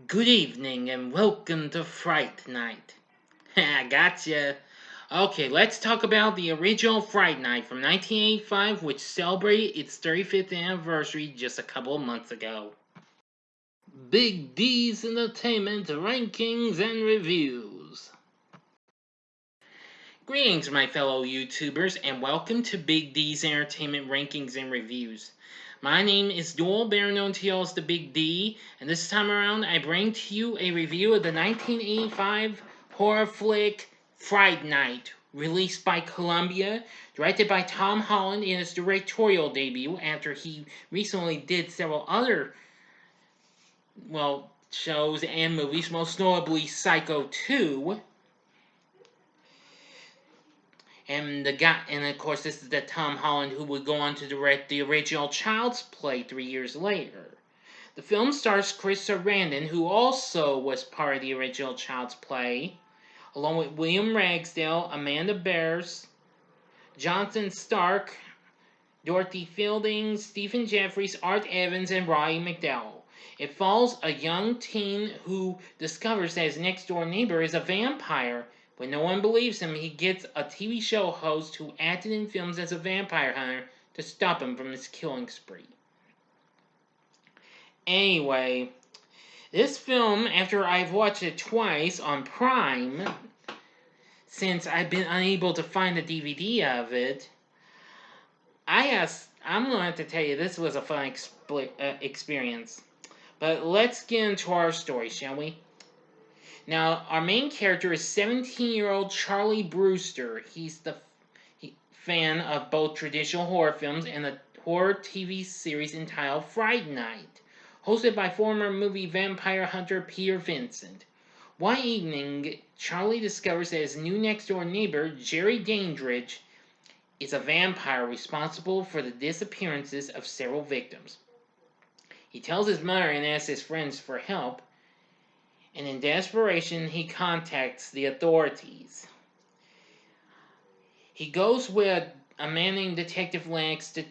Good evening and welcome to Fright Night. I gotcha. Okay, let's talk about the original Fright Night from 1985, which celebrated its 35th anniversary just a couple of months ago. Big D's Entertainment Rankings and Reviews. Greetings, my fellow YouTubers, and welcome to Big D's Entertainment Rankings and Reviews. My name is Doyle, better known to y'all as the Big D, and this time around I bring to you a review of the 1985 horror flick Fright Night, released by Columbia, directed by Tom Holland in his directorial debut after he recently did several other, shows and movies, most notably Psycho 2. And of course, this is the Tom Holland who would go on to direct the original Child's Play 3 years later. The film stars Chris Sarandon, who also was part of the original Child's Play, along with William Ragsdale, Amanda Bears, Jonathan Stark, Dorothy Fielding, Stephen Jeffries, Art Evans, and Roddy McDowall. It follows a young teen who discovers that his next door neighbor is a vampire. When no one believes him, he gets a TV show host who acted in films as a vampire hunter to stop him from his killing spree. Anyway, this film, after I've watched it twice on Prime, since I've been unable to find a DVD of it, I'm going to have to tell you, this was a fun experience. But let's get into our story, shall we? Now, our main character is 17-year-old Charlie Brewster. He's the fan of both traditional horror films and the horror TV series entitled Fright Night, hosted by former movie vampire hunter Peter Vincent. One evening, Charlie discovers that his new next-door neighbor, Jerry Dandridge, is a vampire responsible for the disappearances of several victims. He tells his mother and asks his friends for help, and in desperation, he contacts the authorities. He goes with a man named Detective Lennox to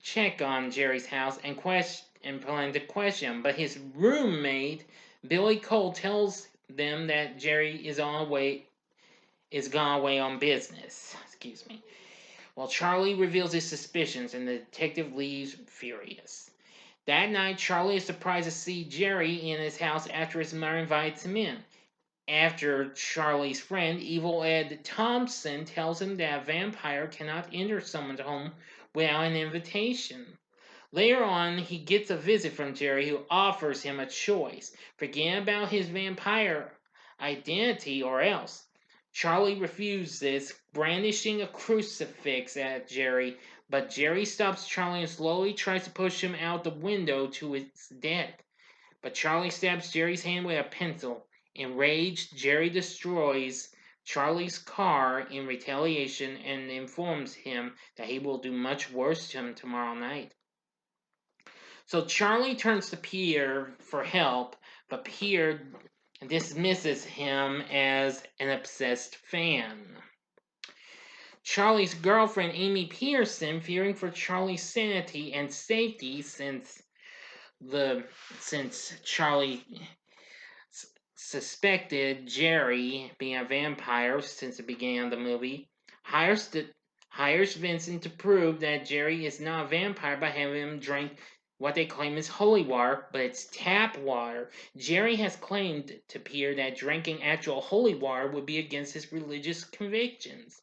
check on Jerry's house and plan to question him, but his roommate, Billy Cole, tells them that Jerry is gone away on business. Excuse me. While Charlie reveals his suspicions, and the detective leaves furious. That night, Charlie is surprised to see Jerry in his house after his mother invites him in. After Charlie's friend, Evil Ed Thompson, tells him that a vampire cannot enter someone's home without an invitation. Later on, he gets a visit from Jerry, who offers him a choice: forget about his vampire identity or else. Charlie refuses, brandishing a crucifix at Jerry, but Jerry stops Charlie and slowly tries to push him out the window to his death. But Charlie stabs Jerry's hand with a pencil. Enraged, Jerry destroys Charlie's car in retaliation and informs him that he will do much worse to him tomorrow night. So Charlie turns to Peter for help, but Peter dismisses him as an obsessed fan. Charlie's girlfriend, Amy Pearson, fearing for Charlie's sanity and safety since Charlie suspected Jerry being a vampire since the beginning of the movie, hires Vincent to prove that Jerry is not a vampire by having him drink what they claim is holy water, but it's tap water. Jerry has claimed to Peter that drinking actual holy water would be against his religious convictions.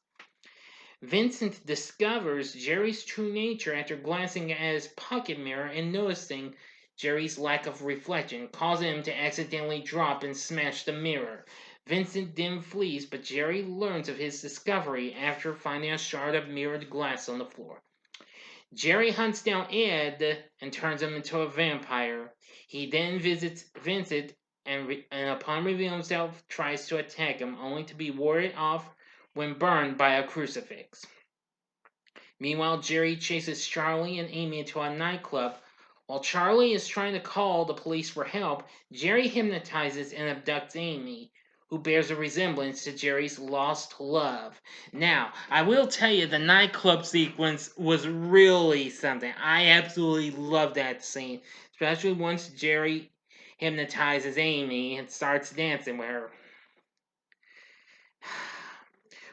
Vincent discovers Jerry's true nature after glancing at his pocket mirror and noticing Jerry's lack of reflection, causing him to accidentally drop and smash the mirror. Vincent then flees, but Jerry learns of his discovery after finding a shard of mirrored glass on the floor. Jerry hunts down Ed and turns him into a vampire. He then visits Vincent and upon revealing himself, tries to attack him, only to be warded off when burned by a crucifix. Meanwhile, Jerry chases Charlie and Amy into a nightclub. While Charlie is trying to call the police for help, Jerry hypnotizes and abducts Amy, who bears a resemblance to Jerry's lost love. Now, I will tell you, the nightclub sequence was really something. I absolutely loved that scene, especially once Jerry hypnotizes Amy and starts dancing with her.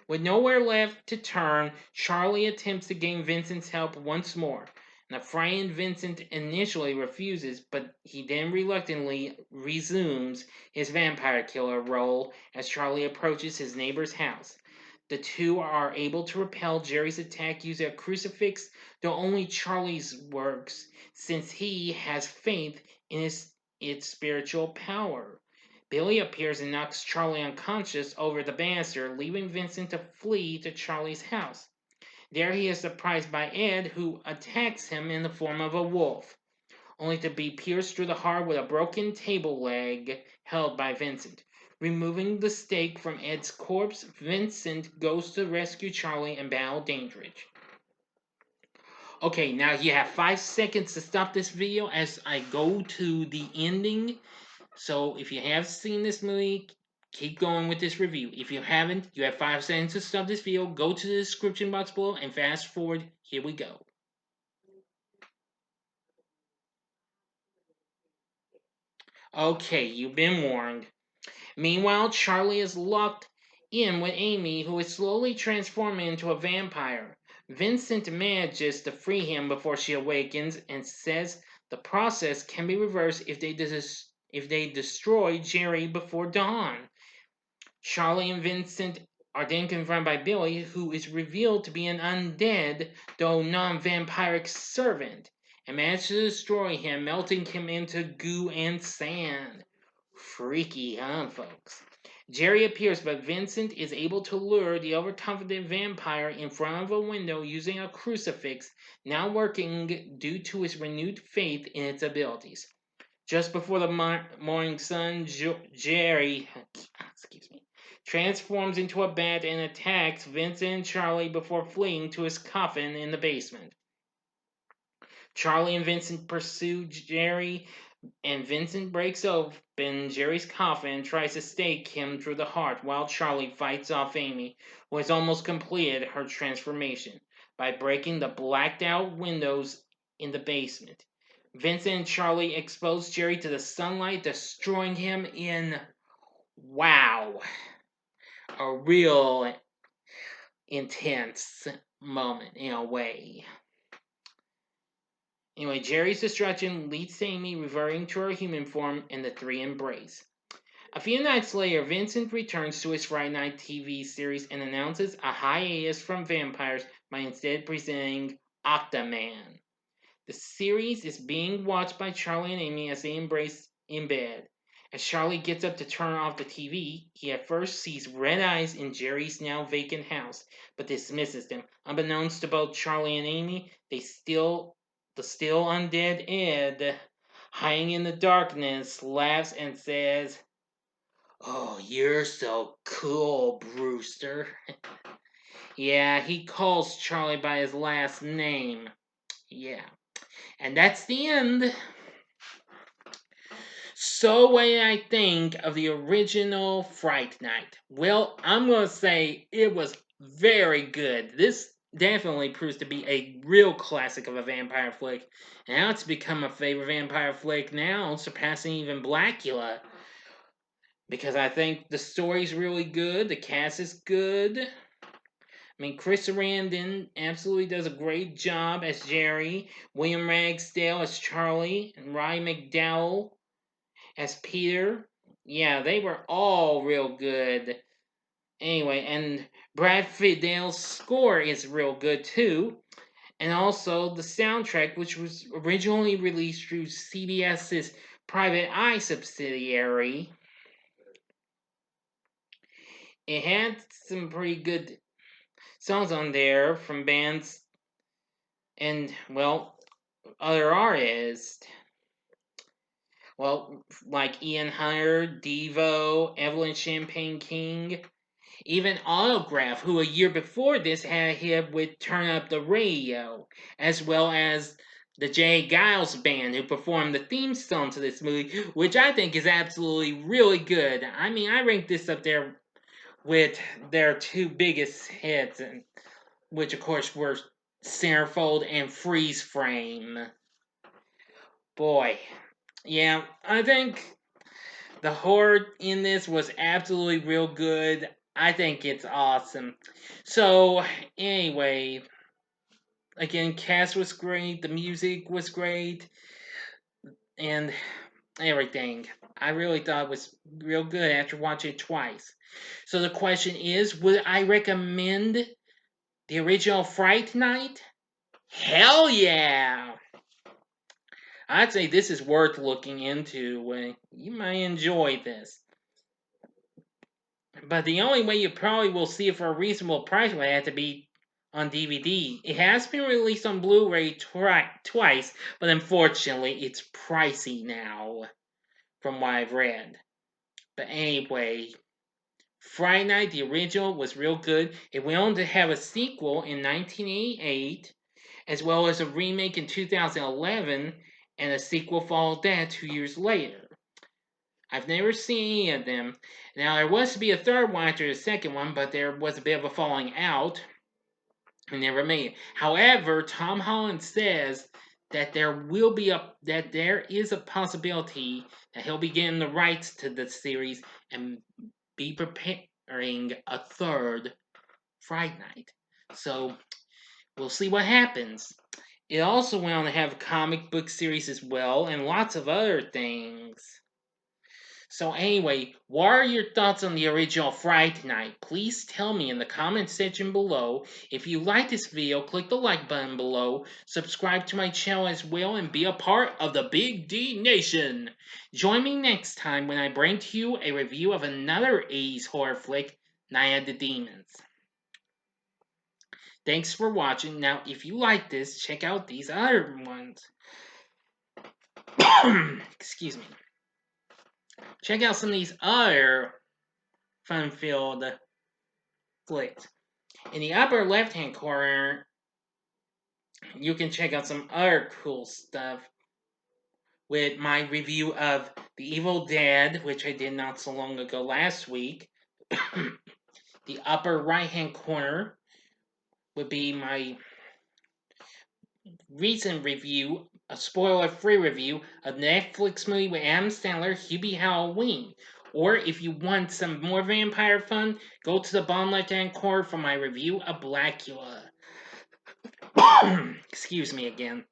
With nowhere left to turn, Charlie attempts to gain Vincent's help once more. Now, frightened Vincent initially refuses, but he then reluctantly resumes his vampire killer role as Charlie approaches his neighbor's house. The two are able to repel Jerry's attack using a crucifix, though only Charlie's works, since he has faith in its spiritual power. Billy appears and knocks Charlie unconscious over the banister, leaving Vincent to flee to Charlie's house. There he is surprised by Ed, who attacks him in the form of a wolf, only to be pierced through the heart with a broken table leg held by Vincent. Removing the stake from Ed's corpse, Vincent goes to rescue Charlie and battle Dandridge. Okay, now you have 5 seconds to stop this video as I go to the ending. So if you have seen this movie, keep going with this review. If you haven't, you have 5 seconds to stop this video. Go to the description box below and fast forward. Here we go. Okay, you've been warned. Meanwhile, Charlie is locked in with Amy, who is slowly transforming into a vampire. Vincent manages to free him before she awakens and says the process can be reversed if they destroy Jerry before dawn. Charlie and Vincent are then confronted by Billy, who is revealed to be an undead, though non-vampiric servant, and manages to destroy him, melting him into goo and sand. Freaky, huh, folks? Jerry appears, but Vincent is able to lure the overconfident vampire in front of a window using a crucifix, now working due to his renewed faith in its abilities. Just before the morning sun, Jerry transforms into a bat and attacks Vincent and Charlie before fleeing to his coffin in the basement. Charlie and Vincent pursue Jerry, and Vincent breaks open Jerry's coffin and tries to stake him through the heart, while Charlie fights off Amy, who has almost completed her transformation, by breaking the blacked out windows in the basement. Vincent and Charlie expose Jerry to the sunlight, destroying him in, wow, a real intense moment in a way. Anyway, Jerry's destruction leads to Amy reverting to her human form, and the three embrace. A few nights later, Vincent returns to his Fright Night TV series and announces a hiatus from vampires by instead presenting Octaman. The series is being watched by Charlie and Amy as they embrace in bed. As Charlie gets up to turn off the TV, he at first sees red eyes in Jerry's now vacant house, but dismisses them. Unbeknownst to both Charlie and Amy, the still undead Ed, hiding in the darkness, laughs and says, "Oh, you're so cool, Brewster." Yeah, he calls Charlie by his last name. Yeah. And that's the end. So, what did I think of the original Fright Night? Well, I'm going to say it was very good. This definitely proves to be a real classic of a vampire flick. Now it's become a favorite vampire flick now, surpassing even Blackula. Because I think the story's really good, the cast is good. I mean, Chris Sarandon absolutely does a great job as Jerry, William Ragsdale as Charlie, and Roddy McDowall as Peter. Yeah, they were all real good. Anyway, and Brad Fidel's score is real good too. And also the soundtrack, which was originally released through CBS's Private Eye subsidiary. It had some pretty good songs on there from bands and, well, other artists. Well, like Ian Hunter, Devo, Evelyn Champagne King, even Autograph, who a year before this had a hit with Turn Up the Radio, as well as the Jay Giles Band, who performed the theme song to this movie, which I think is absolutely really good. I mean, I rank this up there with their two biggest hits, which of course were Centerfold and Freeze Frame. Boy, yeah, I think The horror in this was absolutely real good. I think it's awesome. So, anyway, again, cast was great, the music was great, and everything. I really thought it was real good after watching it twice. So the question is, would I recommend the original Fright Night? Hell yeah! I'd say this is worth looking into. You might enjoy this. But the only way you probably will see it for a reasonable price would have to be on DVD. It has been released on Blu-ray twice, but unfortunately it's pricey now, from what I've read. But anyway, Fright Night, the original, was real good. It went on to have a sequel in 1988, as well as a remake in 2011, and a sequel followed that 2 years later. I've never seen any of them. Now, there was to be a third one after the second one, but there was a bit of a falling out, and never made it. However, Tom Holland says that there is a possibility that he'll be getting the rights to the series and be preparing a third Fright Night. So we'll see what happens. It also went on to have a comic book series as well, and lots of other things. So anyway, what are your thoughts on the original Fright Night? Please tell me in the comment section below. If you like this video, click the like button below, subscribe to my channel as well, and be a part of the Big D Nation. Join me next time when I bring to you a review of another 80s horror flick, Night of the Demons. Thanks for watching. Now, if you like this, check out these other ones. Excuse me. Check out some of these other fun-filled flicks. In the upper left-hand corner, you can check out some other cool stuff with my review of The Evil Dead, which I did not so long ago last week. The upper right-hand corner would be my recent review, a spoiler-free review of Netflix movie with Adam Sandler, Hubie Halloween. Or if you want some more vampire fun, go to the bottom left-hand corner for my review of Blackula. Excuse me again.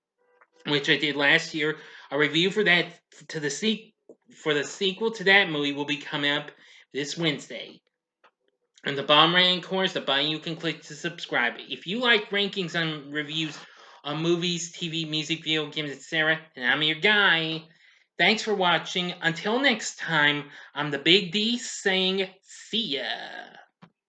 Which I did last year. A review for that for the sequel to that movie will be coming up this Wednesday. In the bottom right-hand corner is the button you can click to subscribe. If you like rankings and reviews on movies, TV, music, video games, etc., then I'm your guy. Thanks for watching. Until next time, I'm the Big D saying see ya.